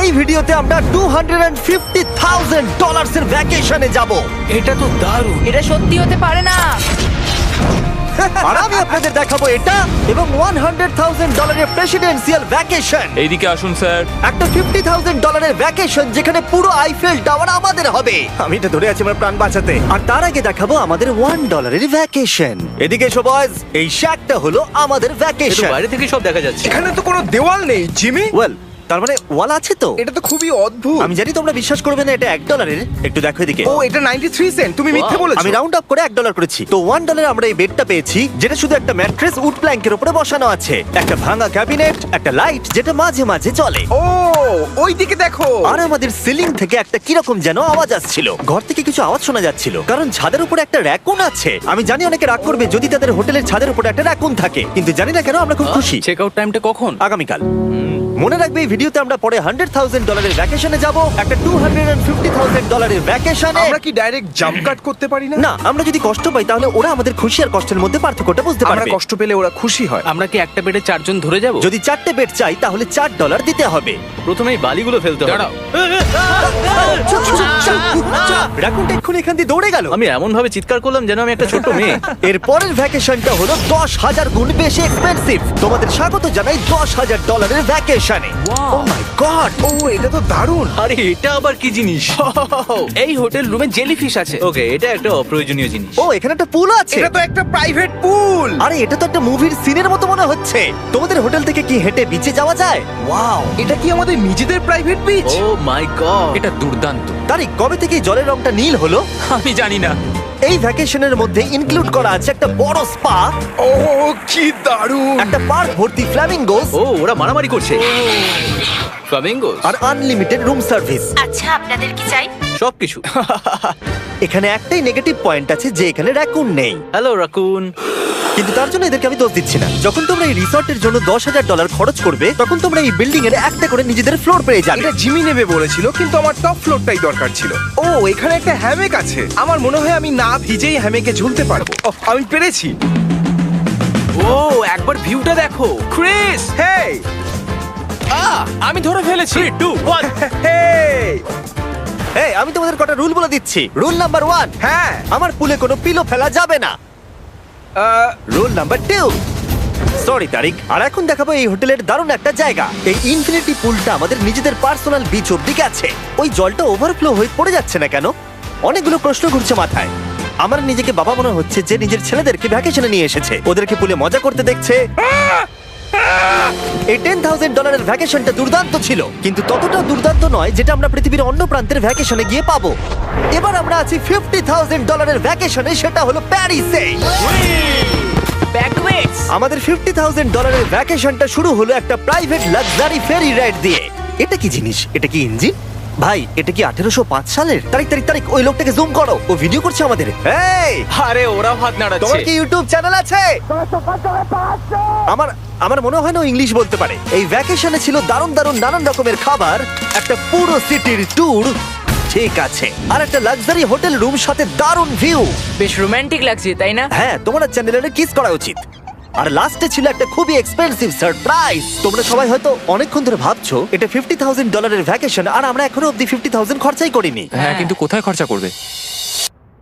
এই ভিডিওতে আমরা $250,000 এর ভ্যাকেশনে যাব। এটা তো দারুণ। এটা সত্যি হতে পারে না। আর আমি আপনাদের দেখাবো এটা এবং $100,000 এর প্রেসিডেন্সিয়াল ভ্যাকেশন। এইদিকে আসুন স্যার। একটা $50,000 এর ভ্যাকেশন যেখানে পুরো আইফেল টাওয়ার আমাদের হবে। আমি এটা ধরে আছি আমার প্রাণ বাঁচাতে। আর তার আগে দেখাবো আমাদের $1 এর ভ্যাকেশন। এদিকে এসো বয়স, এই শ্যাকটা হলো আমাদের এটা ভ্যাকেশন। বাইরে থেকে সব দেখা যাচ্ছে। এখানে তো কোনো দেওয়াল নেই জিমি। ওয়েল, তার মানে ওয়াল আছে তো? এটা তো খুবই অদ্ভুত। আমি জানি তোমরা বিশ্বাস করবে না, এটা $1 এর। একটু দেখো এদিকে। ও এটা 93 সেন্ট। তুমি মিথ্যে Wow, বলেছো। আমি রাউন্ড আপ করে $1 করেছি। তো $1 আমরা এই বেডটা পেয়েছি, যেটা শুধু একটা ম্যাট্রেস উড প্ল্যাঙ্কের উপরে বসানো আছে, একটা ভাঙা ক্যাবিনেট, একটা লাইট যেটা মাঝে মাঝে চলে, ও ওই দিকে দেখো। আর আমাদের সিলিং থেকে একটা কিরকম যেন আওয়াজ আসছিল। ঘর থেকে কিছু আওয়াজ শোনা যাচ্ছিল, কারণ ছাদের উপরে একটা র‍্যাকুন আছে। আমি জানি অনেকে রাগ করবে যদি তাদের হোটেলের ছাদের উপরে একটা র‍্যাকুন থাকে, কিন্তু জানি না কেন আমরা খুব খুশি। চেক আউট টাইমটা কখন? আগামীকাল। মনে রাখবে এই ভিডিওতে আমরা পরে $100,000 এর ভ্যাকেশনে যাব, একটা $250,000 এর ভ্যাকেশনে। আমরা কি ডাইরেক্ট জাম্প কাট করতে পারি না? না, আমরা যদি কষ্ট পাই তাহলে ওরা আমাদের খুশি আর কষ্টের মধ্যে পার্থক্যটা বুঝতে আমরা পারবে। কষ্ট পেলে ওরা খুশি হয়। আমরা কি একটা বেডে 4 জন ধরে যাব? যদি 4টে বেড চাই তাহলে $4 দিতে হবে। প্রথমে এই বালিগুলো ফেলতে হবে। দাঁড়াও, রাকুনটা এক্ষুনি এখান দিয়ে দৌড়ে গেল। আমি এমন ভাবে চিৎকার করলাম যেন আমি একটা ছোট মেয়ে। এর পরের ভ্যাকেশনটা হলো 10,000 গুণ বেশি এক্সপেন্সিভ। তোমাদের স্বাগত জানাই $10,000 এর ভ্যাকেশনে। ও মাই গড, ও এটা তো দারুণ। আরে এটা আবার কি জিনিস? এই হোটেল রুমে জেলিফিশ আছে। ওকে, এটা একটা অপ্রয়োজনীয় জিনিস। ও এখানে একটা পুল আছে। এটা তো একটা প্রাইভেট পুল। আরে এটা তো একটা মুভির সিনের মতো মনে হচ্ছে। তোমাদের হোটেল থেকে কি হেঁটে বিচে যাওয়া যায়? ওয়াও, এটা কি আমাদের নিজেদের প্রাইভেট বিচ? ও মাই গড, এটা দুর্দান্ত। তারিক, কবে থেকে এই জলের রংটা নীল হলো? আমি জানি না। এই ভ্যাকেশনের মধ্যে ইনক্লুড করা আছে একটা বড় স্পা, ও কি দারুণ। একটা পার্ক ভর্তি ফ্ল্যামিঙ্গোস, ও ওরা মারামারি করছে। ফ্লামিঙ্গোস আর আনলিমিটেড রুম সার্ভিস। আচ্ছা, আপনাদের কি চাই? সবকিছু। এখানে একটাই নেগেটিভ পয়েন্ট আছে যে এখানে র‍্যাকুন নেই, হ্যালো রাকুন। কিন্তু তার জন্য এদেরকে আমি দোষ দিচ্ছি না। যখন তোমরা এই রিসর্টের জন্য $10,000 খরচ করবে, তখন তোমরা এই বিল্ডিং এর একটা করে নিজেদের ফ্লোর পেয়ে যাবে। এটা জিমি নেবে বলেছিল, কিন্তু আমার টপ ফ্লোরটাই দরকার ছিল। ও এখানে একটা হ্যামেক আছে। আমার মনে হয় আমি না ভিজেই হ্যামেকে ঝুলতে পারবো। ওহ, আমি পেরেছি। ও একবার ভিউটা দেখো ক্রিস। হেই আমি ধরে ফেলেছি। 3 2 1 হেই। এই, আমি তোমাদের কটা রুল বলে দিচ্ছি। রুল নাম্বার 1, হ্যাঁ আমার পুলে কোনো পিলো ফেলা যাবে না। রুল নাম্বার 2, সরি তারিক। আর এখন দেখাবো এই হোটেলের দারুণ একটা জায়গা। এই ইনফিনিটি পুলটা আমাদের নিজেদের পার্সোনাল বিচ অব্দি গেছে। ওই জলটা ওভারফ্লো হয়ে পড়ে যাচ্ছে না কেন? অনেকগুলো প্রশ্ন ঘুরছে মাথায়। আমার নিজেকে বাবা মনে হচ্ছে যে নিজের ছেলেদেরকে ভ্যাকেশনে নিয়ে এসেছে, ওদেরকে পুলে মজা করতে দেখছে। এই $10,000 এর ভ্যাকেশনটা দুর্দান্ত ছিল, কিন্তু ততটা দুর্দান্ত নয় যেটা আমরা পৃথিবীর অন্য প্রান্তের ভ্যাকেশনে গিয়ে পাবো। এবার আমরা আছি $50,000 এর ভ্যাকেশনে, সেটা হলো প্যারিসে। ব্যাকওয়েটস। আমাদের $50,000 এর ভ্যাকেশনটা শুরু হলো একটা প্রাইভেট লাক্সারি ফেরি রাইড দিয়ে। এটা কি জিনিস? এটা কি ইঞ্জিন? ভাই, এটা কি 1805 সালের? তারিক, ওই লোকটাকে জুম করো, ও ভিডিও করছে আমাদের। এই, আরে ওরা হাত তোমার নাড়াচ্ছে। কি ইউটিউব চ্যানেল আছে? আমার মনে হয় না ও ইংলিশ বলতে পারে। এই ভ্যাকেশনে ছিল দারুণ দারুণ নানান রকমের খাবার, একটা পুরো সিটির ট্যুর, ঠিক আছে, আর একটা লাক্সারি হোটেল রুম সাথে দারুণ ভিউ। বেশ রোমান্টিক লাগছে, তাই না? হ্যাঁ, তোমার চ্যানেলের কিস করা উচিত। আর লাস্টে ছিল একটা খুবই এক্সপেন্সিভ সারপ্রাইজ। তোমরা সবাই হয়তো অনেকক্ষণ ধরে ভাবছো এটা $50,000 এর ভ্যাকেশন, আর আমরা এখনো অব্দি 50,000 খরচাই করিনি। হ্যাঁ, কিন্তু কোথায় খরচা করবে?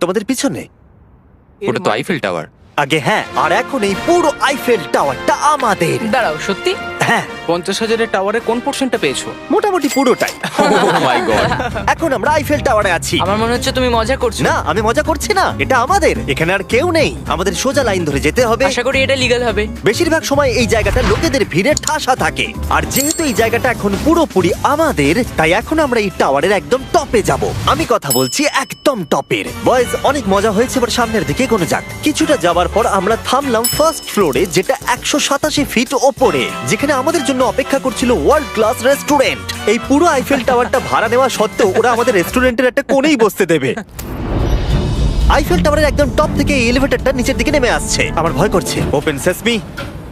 তোমাদের পিছনে ওটা তো আইফেল টাওয়ার। আগে হ্যাঁ, আর এখন এই পুরো আইফেল টাওয়ারটা আমাদের। দাঁড়াও, সত্যি? হ্যাঁ, 50,000 টাওয়ারের কোন পোরশনটা পেয়েছো? মোটামুটি পুরোটাই। ও মাই গড। এখন আমরা আইফেল টাওয়ারে আছি। আমার মনে হচ্ছে তুমি মজা করছো। না, আমি মজা করছি না, এটা আমাদের। এখানে আর কেউ নেই, আমাদের সোজা লাইন ধরে যেতে হবে। আশা করি এটা লিগ্যাল হবে। বেশিরভাগ সময় এই জায়গাটা লোকেদের ভিড়ে ঠাসা থাকে, আর যেহেতু এই জায়গাটা এখন পুরোপুরি আমাদের, তাই এখন আমরা এই টাওয়ারের একদম টপে যাব। আমি কথা বলছি একদম টপের। বয়েজ, অনেক মজা হয়েছে, এবার সামনের দিকে এগোনো যাক। কিছুটা যাবার পর আমরা থামলাম ফার্স্ট ফ্লোরে, যেটা 187 ফিট ওপরে, যেখানে আমাদের জন্য অপেক্ষা করছিল ওয়ার্ল্ড ক্লাস রেস্টুরেন্ট। এই পুরো আইফেল টাওয়ারটা ভাড়া নেওয়া সত্ত্বেও ওরা আমাদের রেস্টুরেন্টের একটা কোণেই বসতে দেবে। আইফেল টাওয়ারের একদম টপ থেকে এই এলিভেটরটা নিচের দিকে নেমে আসছে। আমার ভয় করছে। Open sesame.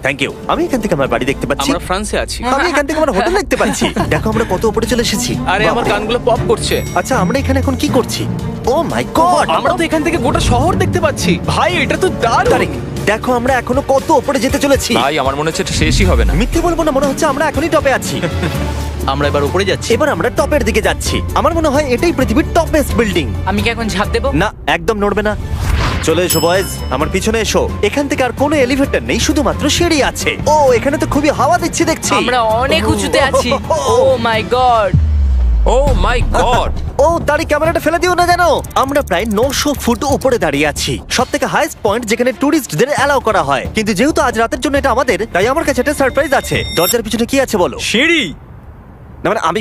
Thank you. আমি এখান থেকে আমার বাড়ি দেখতে পাচ্ছি। আমরা ফ্রান্সে আছি। আমি এখান থেকে আমার হোটেল দেখতে পাচ্ছি। দেখো আমরা কত উপরে চলে এসেছি। আরে আমার কানগুলো পপ করছে। আচ্ছা, আমরা এখানে এখন কি করছি? ও মাই গড, আমরা তো এখান থেকে গোটা শহর দেখতে পাচ্ছি। ভাই, এটা তো দারুণ। তারিক, দেখো আমরা এখনো কত উপরে যেতে চলেছি। ভাই, আমার মনে হচ্ছে এটা শেষই হবে না। মিথ্যে বলবো না, মনে হচ্ছে আমরা এখনই টপে আছি। আমরা এবার উপরে যাচ্ছি। এবার আমরা টপের দিকে যাচ্ছি। আমার মনে হয় এটাই পৃথিবীর টপেস্ট বিল্ডিং। আমি কি এখন ঝাঁপ দেবো? না, একদম নড়বে না। চলে এসো বয়েজ, আমার পিছনে এসো। এখান থেকে আর কোনো এলিভেটর নেই, শুধুমাত্র সিঁড়ি আছে। ও, এখানে তো খুবই হাওয়া দিচ্ছে দেখছি। আমরা অনেক উঁচুতে আছি। ও মাই গড! ও মাই গড! ও, দাঁড়ি ক্যামেরাটা ফেলে দিও না জানো। আমরা প্রায় 900 ফুট উপরে দাঁড়িয়ে আছি, সব থেকে হাইস্ট পয়েন্ট যেখানে টুরিস্টদের অ্যালাউ করা হয়। কিন্তু যেহেতু আজ রাতের জন্য এটা আমাদের, তাই আমার কাছে একটা সারপ্রাইজ আছে। দরজার পিছনে কি আছে বলো? সিঁড়ি। না মানে আমি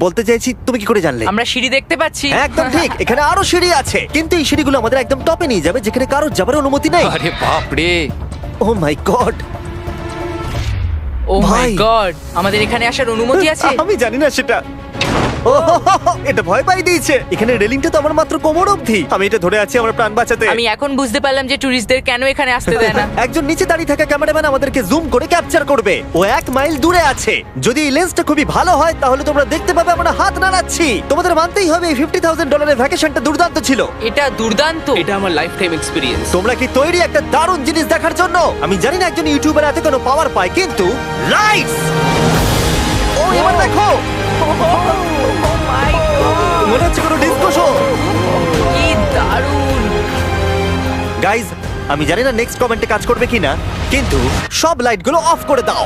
বলতে চাইছি, তুমি কি করে জানলে? আমরা সিঁড়ি দেখতে পাচ্ছি। একদম ঠিক, এখানে আরো সিঁড়ি আছে, কিন্তু এই সিঁড়িগুলো আমাদের একদম টপে নিয়ে যাবে, যেখানে কারোর যাবার অনুমতি নেই। আরে বাপ রে! ও মাই গড! ও মাই ভাই। গড! আমাদের এখানে আসার অনুমতি আছে? আমি জানি না সেটা। ও, এটা ভয় পাই দিয়েছে। এখানে রেলিংটা তো আমার মাত্র কোমর অবধি। আমি এটা ধরে আছি আমার প্রাণ বাঁচাতে। আমি এখন বুঝতে পারলাম যে টুরিস্টদের কেন এখানে আসতে দেয় না। একজন নিচে দাঁড়িয়ে থাকা ক্যামেরাম্যান আমাদেরকে জুম করে ক্যাপচার করবে। ও 1 মাইল দূরে আছে। যদি এই লেন্সটা খুবই ভালো হয় তাহলে তোমরা দেখতে পাবে আমরা হাত নাড়াচ্ছি। তোমাদের মানতেই হবে এই $50,000 ভ্যাকেশনটা দুর্দান্ত ছিল। এটা দুর্দান্ত। এটা আমার লাইফ টাইম এক্সপিরিয়েন্স। তোমরা কি তৈরি একটা দারুণ জিনিস দেখার জন্য? আমি জানি না একজন ইউটিউবার এত কোনো পাওয়ার পায়, কিন্তু লাইটস! ও, এবার দেখো, মাই গড! মনে হচ্ছে কোনো ডিস্কো শো। কি দারুণ! গাইজ, আমি জানি না নেক্সট কমেন্টে কাজ করবে কিনা, কিন্তু সব লাইটগুলো অফ করে দাও।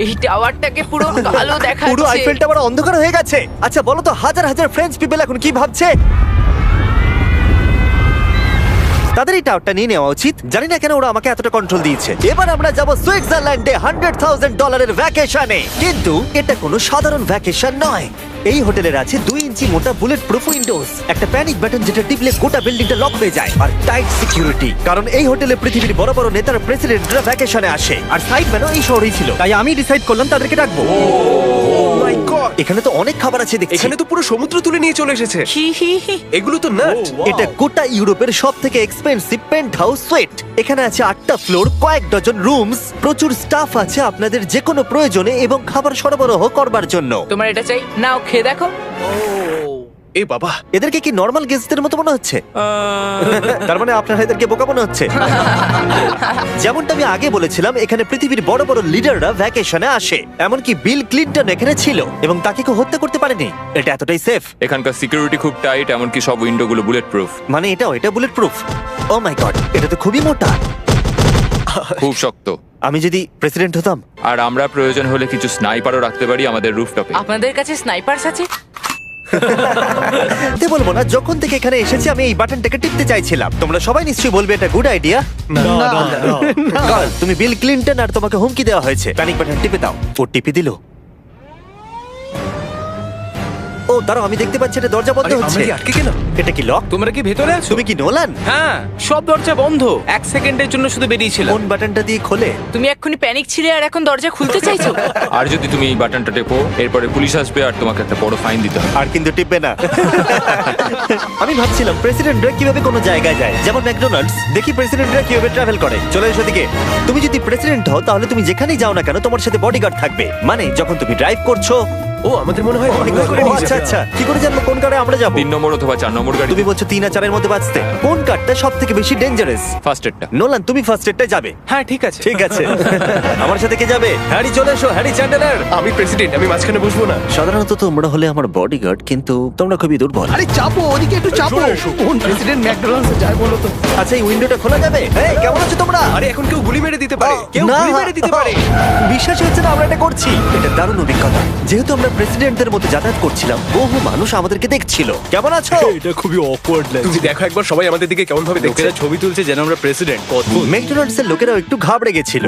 এই টাওয়ারটাকে পুরো কালো দেখাচ্ছে। পুরো আইফেল টাওয়ার অন্ধকার হয়ে গেছে। আচ্ছা বলো তো, হাজার হাজার ফ্রেঞ্চ পিপল এখন কি ভাবছে? তাদের এই টাওয়ারটা নিয়ে নেওয়া উচিত। জানি না কেন ওরা আমাকে এতটা কন্ট্রোল দিয়েছে। এবার আমরা যাব সুইজারল্যান্ডে $100,000 ভ্যাকেশনে। কিন্তু এটা কোনো সাধারণ ভ্যাকেশন নয়। এই হোটেলের আছে 2 ইঞ্চি মোটা বুলেট প্রুফ উইন্ডোজ, একটা প্যানিক বাটন যেটা টিপলে গোটা বিল্ডিংটা লক হয়ে যায়, আর টাইট সিকিউরিটি। কারণ এই হোটেলে পৃথিবীর বড় বড় নেতার প্রেসিডেন্টরা ভ্যাকেশনে আসে, আর সাইডম্যানও এই শহরেই ছিল। তাই আমি ডিসাইড করলাম তাদেরকে ডাকবো। মাই গড, এখানে তো অনেক খাবার আছে দেখছি। এখানে তো পুরো সমুদ্র তুলে নিয়ে চলে এসেছে। হি হি হি। এগুলো তো নাট। এটা গোটা ইউরোপের সব থেকে এক্সপেন্সিভ পেন্ট হাউস সুইট। এখানে আছে 8টা ফ্লোর, কয়েক ডজন রুমস, প্রচুর স্টাফ আছে আপনাদের যে কোনো প্রয়োজনে এবং খাবার সরবরাহ করবার জন্য। তোমার এটা চাই? নাও খেয়ে দেখো। এ বাবা, এদেরকে কি নর্মাল গেস্টদের মতো মনে হচ্ছে? তার মানে আপনারা এদেরকে বোকা মনে হচ্ছে। যেমনটা আমি আগে বলেছিলাম, এখানে পৃথিবীর বড় বড় লিডাররা ভ্যাকেশনে আসে। এমনকি বিল ক্লিনটন এখানে ছিল এবং তাকে কেউ হত্যা করতে পারেনি। এটা এতটাই সেফ। এখানকার সিকিউরিটি খুব টাইট, এমনকি সব উইন্ডো গুলো বুলেট প্রুফ। মানে এটা বুলেট প্রুফ। ও মাই গড, এটা তো খুবই মোটা। খুব শক্ত। আমি যদি প্রেসিডেন্ট হতাম। আর আমরা প্রয়োজন হলে কিছু স্নাইপারও রাখতে পারি আমাদের রুফটপে। আপনাদের কাছে স্নাইপারস আছে? বলবো না, যখন থেকে এখানে এসেছি আমি এই বাটনটাকে টিপতে চাইছিলাম। তোমরা সবাই নিশ্চয়ই বলবে এটা গুড আইডিয়া। তুমি বিল ক্লিনটন আর তোমাকে হুমকি দেওয়া হয়েছে, প্যানিক বাটন টিপে দাও। ও টিপে দিল। ও দাঁড়াও, আমি দেখতে পাচ্ছি এটা দরজা বন্ধ আরে, হচ্ছে। আমরা কি আটকে গেলাম? এটা কি লক? তোমরা কি ভেতরে আছো? তুমি কি নোলান? হ্যাঁ, সব দরজা বন্ধ। 1 সেকেন্ডের জন্য শুধু বেরিয়েছিলাম। কোন বাটনটা দিয়ে খোলে? তুমি এক্ষুনি প্যানিক ছিলে আর এখন দরজা খুলতে চাইছো? আর যদি তুমি এই বাটনটা টেপো, এরপরে পুলিশ আসবে আর তোমাকে একটা বড় ফাইন দিতে হবে। আর কিন্তু টিপবে না। আমি ভাবছিলাম প্রেসিডেন্টরা কিভাবে কোনো জায়গায় যায়, যেমন ম্যাকডোনাল্ডস। দেখি প্রেসিডেন্টরা কিভাবে ট্রাভেল করে। চলে এসো দিকে। তুমি যদি প্রেসিডেন্ট হও তাহলে তুমি যেখানেই যাও না কেন তোমার সাথে বডিগার্ড থাকবে। মানে যখন তুমি ড্রাইভ করছো। ও, আমাদের মনে হয় অনেকগুলো করে ও, নিয়ে আচ্ছা যাবে। আচ্ছা, কি করে জানবো কোন কারে আমরা যাবো? 3 নম্বর অথবা 4 নম্বর গাড়ি। তুমি বলছো 3 আর 4 এর মধ্যে বাঁচতে। কোন কারটা সব থেকে বেশি ডেঞ্জারাস? ফার্স্ট এডটা। নোলান, তুমি ফার্স্ট এডটা যাবে। হ্যাঁ, ঠিক আছে। ঠিক আছে। আমার সাথে কে যাবে? হ্যারি, চলে এসো। Harry Chandler. আমি প্রেসিডেন্ট, আমি মাঝখানে বসবো না। সাধারণত তোমরা হলে আমার বডিগার্ড, কিন্তু তোমরা খুবই দুর্বল। আরে চাপো, ওদিকে একটু চাপো। কোন প্রেসিডেন্ট ম্যাকডোনাল্ডসে যায় বলো তো? আচ্ছা, এই উইন্ডোটা খোলা যাবে? এই, কেমন আছো তোমরা? আরে এখন কেউ গুলি মেরে দিতে পারে, কেউ না। গুলি মেরে দিতে পারে। বিশ্বাস হচ্ছে না আমরা এটা করছি। এটা দারুণ অভিজ্ঞতা। যেহেতু আমরা প্রেসিডেন্টদের মতো যাতায়াত করছিলাম, বহু মানুষ আমাদেরকে দেখছিল। কেমন আছো? এটা খুবই অকওয়ার্ড লাগছে। তুমি দেখো একবার সবাই আমাদের দিকে কেমন ভাবে দেখছে। লোকেরা ছবি তুলছে যেন আমরা প্রেসিডেন্ট। অদ্ভুত। ম্যাকডোনাল্ডস এর লোকেরাও একটু ঘাবড়ে গেছিল।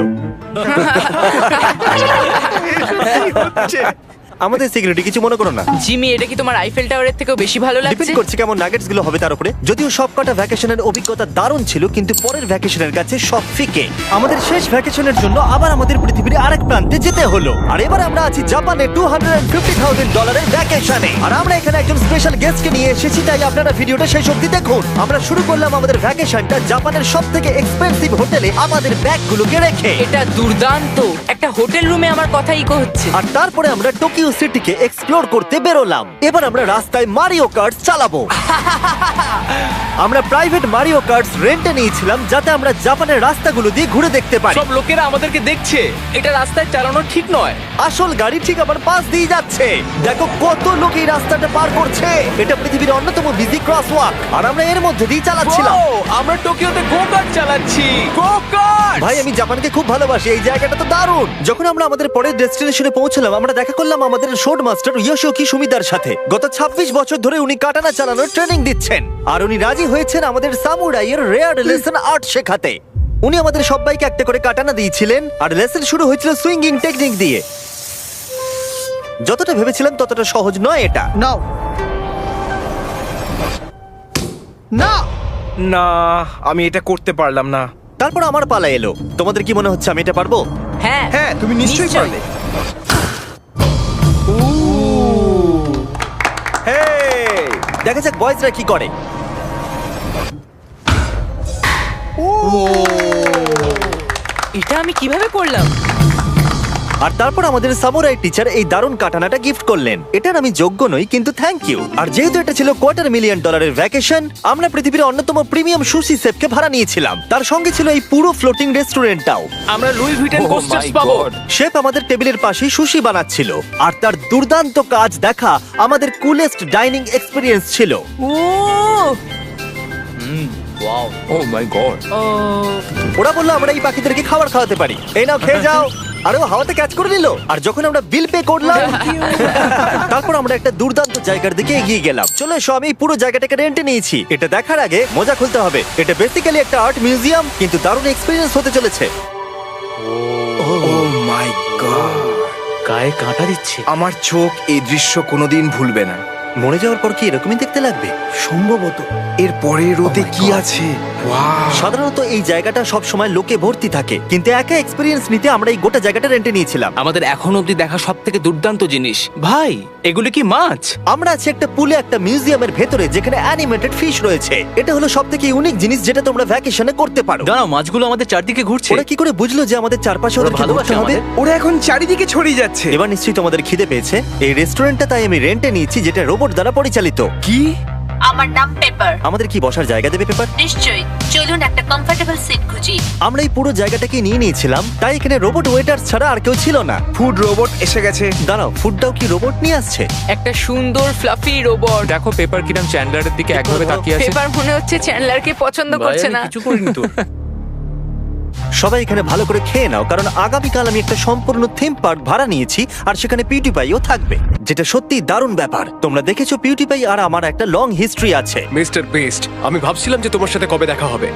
আমাদের সিকিউরিটি কিছু মনে করো না। জিমি, এটা কি তোমার আইফেল টাওয়ারের থেকেও বেশি ভালো লাগছে? ডিপেন্ড করছে কেমন নাগেটস গুলো হবে তার উপরে। যদিও সবকটা ভ্যাকেশনের অভিজ্ঞতা দারুণ ছিল, কিন্তু পরের ভ্যাকেশনের কাছে সব ফিকে। আমাদের শেষ ভ্যাকেশনের জন্য আবার আমাদের পৃথিবীর আরেক প্রান্তে যেতে হলো। আর এবার আমরা আছি জাপানে $250,000 ভ্যাকেশনে। আর আমরা এখানে একজন স্পেশাল গেস্টকে নিয়ে এসেছি, তাই আপনারা ভিডিওটা শেষ অবধি দেখুন। আমরা শুরু করলাম আমাদের ভ্যাকেশনটা জাপানের সবথেকে এক্সপেন্সিভ হোটেলে আমাদের ব্যাগগুলোকে রেখে। এটা দুর্দান্ত। একটা হোটেল রুমে আমার কথা ইকো হচ্ছে। আর তারপরে আমরা টোকিও নিউ সিটিকে এক্সপ্লোর করতে বেরোলাম। এবার আমরা রাস্তায় মারিও কার্ট চালাবো। আমরা প্রাইভেট মারিও কার্টস রেন্টে নিয়েছিলাম যাতে আমরা জাপানের রাস্তাগুলো দিয়ে ঘুরে দেখতে পারি। সব লোকেরা আমাদেরকে দেখছে, এটা রাস্তায় চালানো ঠিক নয়। আসল গাড়ি ঠিক আমার পাশ দিয়ে যাচ্ছে। দেখো কত লোক এই রাস্তাটা পার করছে। এটা পৃথিবীর অন্যতম বিজি ক্রসওয়াক আর আমরা এর মধ্যে দিয়ে চালাচ্ছিলাম। ও, আমরা টোকিওতে গো কার্ট চালাচ্ছি। গো কার্ট! ভাই আমি জাপানকে খুব ভালোবাসি, এই জায়গাটা তো দারুণ। যখন আমরা আমাদের পরের ডেস্টিনেশনে পৌঁছলাম আমরা দেখা করলাম আমাদের শোড মাস্টার ইয়োশিওকি সুমিদার সাথে। গত 26 বছর ধরে উনি কাটানা চালানোর ট্রেনিং দিচ্ছেন আর উনি রাজি হয়েছেন আমাদের সামুরাইয়ের রেয়ার লেসন আর্ট শেখাতে। উনি আমাদের সবাইকে একটা করে কাটানা দিয়েছিলেন আর লেসন শুরু হয়েছিল সুইঙ্গিং টেকনিক দিয়ে। যতটা ভেবেছিলাম ততটা সহজ নয় এটা। নাও না না, আমি এটা করতে পারলাম না। তারপর আমার পালা এলো। তোমাদের কি মনে হচ্ছে আমি এটা পারবো? হ্যাঁ হ্যাঁ, তুমি নিশ্চয়ই পারবে। হেই, দেখা যাক বয়েজরা কি করে। এটা আমি কিভাবে করলাম? আর তারপর আমাদের সামুরাই টিচার এই দারুণ কাটানাটা গিফট করলেন। এটার আমি যোগ্য নই কিন্তু থ্যাংক ইউ। আর যেহেতু এটা ছিল $250,000 ভ্যাকেশন, আমরা পৃথিবীর অন্যতম প্রিমিয়াম সুশি শেফকে ভাড়া নিয়েছিলাম। তার সঙ্গে ছিল এই পুরো ফ্লোটিং রেস্টুরেন্টটাও। আমরা লুই ভিটেন Oh কোস্টার্স my পাবো। God! শেফ আমাদের টেবিলের পাশেই সুশি বানাচ্ছিল আর তার দুর্দান্ত কাজ দেখা আমাদের কুলেস্ট ডাইনিং এক্সপিরিয়েন্স ছিল। ও ওয়াও! ও মাই গড! ও ওরা বললো আমরা এই পাখিদেরকে খাবার খাওয়াতে পারি, এই নাও খেয়ে যাও। আরে ও হাওয়াতে ক্যাচ করে নিল। আর যখন আমরা বিল পে করলাম তারপর আমরা একটা দুর্দান্ত জায়গার দিকে এগিয়ে গেলাম। চলো এসো, আমি এই পুরো জায়গাটাকে রেন্টে নিয়েছি। এটা দেখার আগে মজা খুলতে হবে। এটা বেসিক্যালি একটা আর্ট মিউজিয়াম কিন্তু দারুণ এক্সপিরিয়েন্স হতে চলেছে। ও মাই গড, গায়ে কাঁটা দিচ্ছে। আমার চোখ এই দৃশ্য কোনোদিন ভুলবে না। মরে যাওয়ার পর কি এরকমই দেখতে লাগবে? সম্ভবত এর পরে রোদে কি আছে। ওয়াও! সাধারণত এই জায়গাটা সব সময় লোকে ভর্তি থাকে কিন্তু একা এক্সপিরিয়েন্স নিতে আমরা এই গোটা জায়গাটা রেন্টে নিয়েছিলাম। আমাদের এখন অবধি দেখা সব থেকে দুর্দান্ত জিনিস। ভাই, এগুলো কি মাছ? আমরা আছি একটা পুলে একটা মিউজিয়ামের ভেতরে যেখানে অ্যানিমেটেড ফিশ রয়েছে। এটা হলো সবথেকে ইউনিক জিনিস যেটা তোমরা ভ্যাকেশনে করতে পারো। দাঁড়াও, মাছগুলো আমাদের চারদিকে ঘুরছে। ওরা কি করে বুঝলো যে আমাদের চারপাশে ওদেরকে ভালোবাসে ঘুরতে হবে? আমাদের। ওরা এখন চারিদিকে ছড়িয়ে যাচ্ছে। এবার নিশ্চয়ই তোমাদের খিদে পেয়েছে। এই রেস্টুরেন্টটা তাই আমি রেন্টে নিয়েছি যেটা রোবট দ্বারা পরিচালিত। কি? আমার নাম পেপার। আমাদের কি বসার জায়গা দেবে পেপার? নিশ্চয়ই, চলুন একটা কমফোর্টেবল সিট খুঁজি। আমরা এই পুরো জায়গাটাকে নিয়ে নিয়েছিলাম তাই এখানে রোবট ওয়েটার ছাড়া আর কেউ ছিল না। ফুড রোবট এসে গেছে। দাঁড়াও, ফুডটাও কি রোবট নিয়ে আসছে? একটা সুন্দর ফ্লাফি রোবট। দেখো পেপার কিরাম চ্যান্ডলারের দিকে একভাবে তাকিয়ে আছে। পেপার মনে হচ্ছে চ্যান্ডলারকে পছন্দ করছে না। কিছু করিনি তো। সবাই এখানে ভালো করে খেয়ে নাও কারণ আগামীকাল আমি একটা সম্পূর্ণ থিম পার্ক ভাড়া নিয়েছি আর সেখানে পিউটিপাইও থাকবে, যেটা সত্যি দারুণ ব্যাপার। তোমরা দেখেছো পিউটিপাই আর আমার একটা লং হিস্ট্রি আছে। মিস্টার বেস্ট, আমি ভাবছিলাম যে তোমার সাথে কবে দেখা হবে।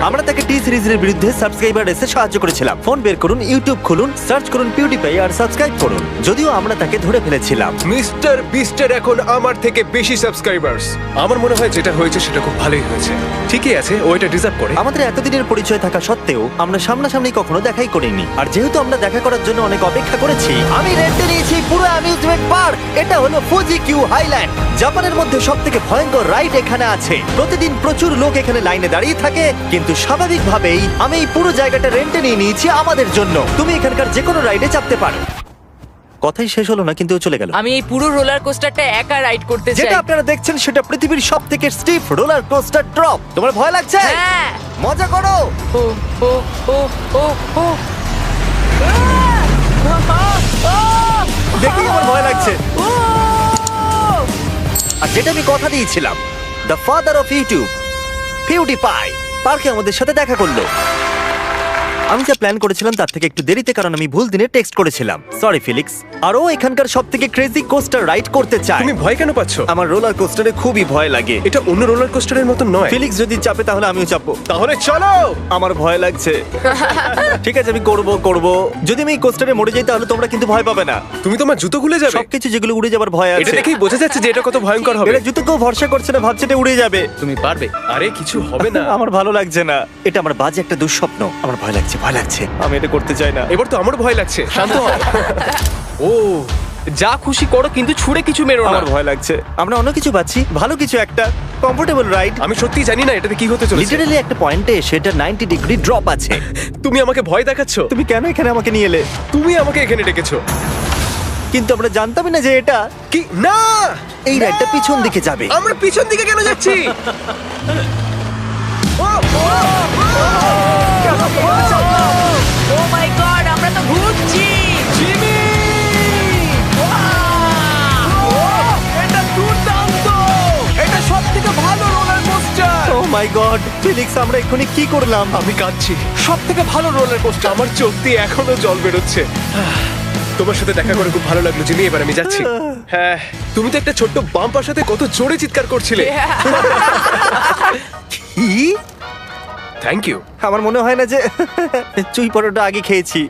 আমরা তাকে টি সিরিজের বিরুদ্ধে সাবস্ক্রাইবার রেসে সাহায্য করেছিলাম। ফোন বের করুন, ইউটিউব খুলুন, সার্চ করুন পিউটিপাই আর সাবস্ক্রাইব করুন। যদিও আমরা তাকে ধরে ফেলেছিলাম। মিস্টার বিস্টের এখন আমার থেকে বেশি সাবস্ক্রাইবার্স। আমার মনে হয় যেটা হয়েছে সেটা খুব ভালোই হয়েছে। ঠিকই আছে, ও এটা ডিজার্ভ করে। আমাদের এতদিনের পরিচয় থাকা সত্ত্বেও আমরা সামনাসামনি কখনো দেখাই করিনি। আর যেহেতু আমরা দেখা করার জন্য অনেক অপেক্ষা করেছি, আমি রেন্টে নিয়েছি পুরো অ্যামিউজমেন্ট পার্ক। এটা হলো ফুজি কিউ হাইল্যান্ড। জাপানের মধ্যে সবথেকে ভয়ঙ্কর রাইড এখানে আছে। প্রতিদিন প্রচুর লোক এখানে লাইনে দাঁড়িয়ে থাকে কিন্তু স্বাভাবিকভাবেই আমি এই পুরো জায়গাটা রেন্টে নিয়ে নিয়েছি আমাদের জন্য। তুমি এখানকার যে কোনো রাইডে চাপতে পারো। কথাই শেষ হলো না কিন্তু ও চলে গেল। আমি এই পুরো রোলার কোস্টারটা একা রাইড করতে চাই। যেটা আপনারা দেখছেন সেটা পৃথিবীর সবথেকে স্টিফ রোলার কোস্টার ড্রপ। তোমার ভয় লাগছে? হ্যাঁ। মজা করো। ও ও ও ও ও দেখি আমার ভয় লাগছে। আর যেটা আমি কথা দিয়েছিলাম, দ্য ফাদার অফ ইউটিউব পিউটিপাই পার্কে আমাদের সাথে দেখা করলো। আমি যা প্ল্যান করেছিলাম তার থেকে একটু দেরিতে, কারণ আমি ভুল দিনে টেক্সট করেছিলাম। সরি ফিলিক্স। আর ও এখানকার সবথেকে ক্রেজি কোস্টার রাইড করতে চায়। তুমি ভয় কেন পাচ্ছ? আমার রোলার কোস্টারে খুবই ভয় লাগে। এটা অন্য রোলার কোস্টারের মতো নয়। ফিলিক্স যদি চাপে তাহলে আমিও চাপবো। তাহলে চলো। আমার ভয় লাগছে। ঠিক আছে, আমি করব। যদি আমি এই কোস্টারে মরে যাই তাহলে তোমরা কিন্তু ভয় পাবে না। তুমি তোমার জুতো খুলে যাবে। সবকিছু যেগুলো উড়ে যাবার ভয় এটা আছে। দেখেই বোঝা যাচ্ছে যে এটা কত ভয়ঙ্কর হবে। এরা জুতো কেউ ভরসা করছে না, ভাবছে এটা উড়ে যাবে। তুমি পারবে। আরে কিছু হবে না। আমার ভালো লাগছে না। এটা আমার বাজে একটা দুঃস্বপ্ন। আমার ভয় লাগছে। আমি এটা করতে চাই না। এবার তো আমার ভয় লাগছে। শান্ত হও। ও, যা খুশি করো কিন্তু ছুড়ে কিছু মেরো না। আমার ভয় লাগছে। আমরা অন্য কিছু পাচ্ছি, ভালো কিছু একটা কমফোর্টেবল রাইড। আমি সত্যি জানি না এটাতে কি হতে চলেছে। লিটারালি একটা পয়েন্টে সেটা 90 ডিগ্রি ড্রপ আছে। তুমি আমাকে ভয় দেখাচ্ছ। তুমি কেন এখানে আমাকে নিয়ে এলে? তুমি আমাকে এখানে ডেকেছো। কিন্তু আমরা জানতামই না যে এটা কি না এই রাইডটা পিছন দিকে যাবে। আমরা পিছন দিকে কেন যাচ্ছি ও মাই গড, আমরা তো ঘুরছি। এটা দুর্দান্ত! এটা সবথেকে ভালো রোলার কোস্টার! ও মাই গড, ফিলিক্স আমরা এক্ষুনি কি করলাম? আমি কাঁদছি সবথেকে ভালো রোলার কোস্টার আমার চোখ দিয়ে এখনো জল বেরোচ্ছে তোমার সাথে দেখা করে খুব ভালো লাগলো জিমি এবার আমি যাচ্ছি হ্যাঁ তুমি তো একটা ছোট্ট বাম্পার সাথে কত জোরে চিৎকার করছিলে কি? থ্যাংক ইউ আমার মনে হয় না যে চুই পরোটা আগে খেয়েছি।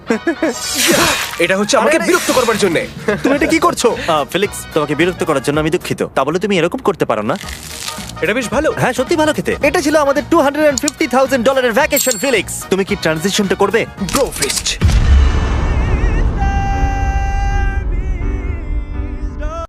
এটা হচ্ছে আমাকে আরে, বিরক্ত করবার জন্য তুমি এটা কি করছো? ফিলিক্স, তোমাকে বিরক্ত করার জন্য আমি দুঃখিত। তা বলে তুমি এরকম করতে পারো না। এটা বেশ ভালো হ্যাঁ, সত্যি ভালো খেতে। এটা ছিল আমাদের $250,000 ভ্যাকেশন। ফিলিক্স, তুমি কি ট্রানজিশনটা করবে? Bro feast